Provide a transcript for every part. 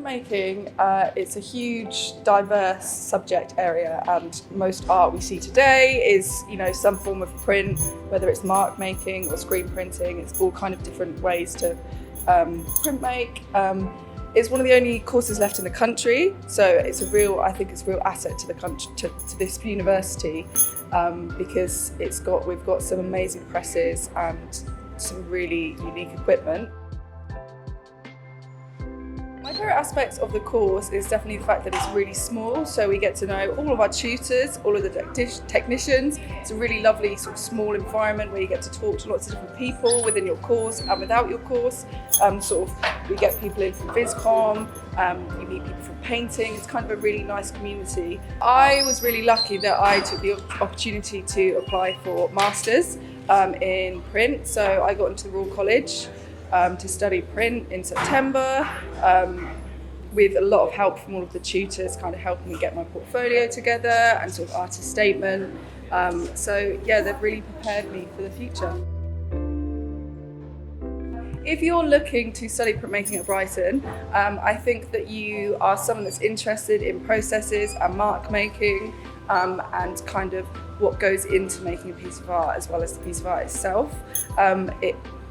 Printmaking, it's a huge, diverse subject area, and most art we see today is, some form of print, whether it's mark making or screen printing. It's all kind of different ways to print make. It's one of the only courses left in the country, so I think it's a real asset to the country, to this university, because we've got some amazing presses and some really unique equipment. My favourite aspects of the course is definitely the fact that it's really small, so we get to know all of our tutors, all of the technicians. It's a really lovely sort of small environment where you get to talk to lots of different people within your course and without your course. We get people in from VisCom, you meet people from painting. It's kind of a really nice community. I was really lucky that I took the opportunity to apply for masters in print, so I got into the Royal College to study print in September, with a lot of help from all of the tutors, kind of helping me get my portfolio together and sort of artist statement. So yeah, they've really prepared me for the future. If you're looking to study printmaking at Brighton, I think that you are someone that's interested in processes and mark making, and kind of what goes into making a piece of art as well as the piece of art itself.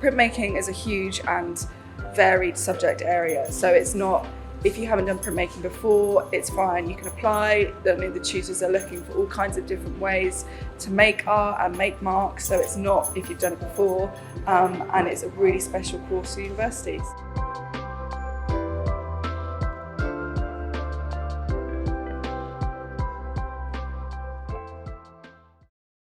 Printmaking is a huge and varied subject area, so it's not, if you haven't done printmaking before, it's fine, you can apply. The tutors are looking for all kinds of different ways to make art and make marks, so it's not if you've done it before, and it's a really special course for universities.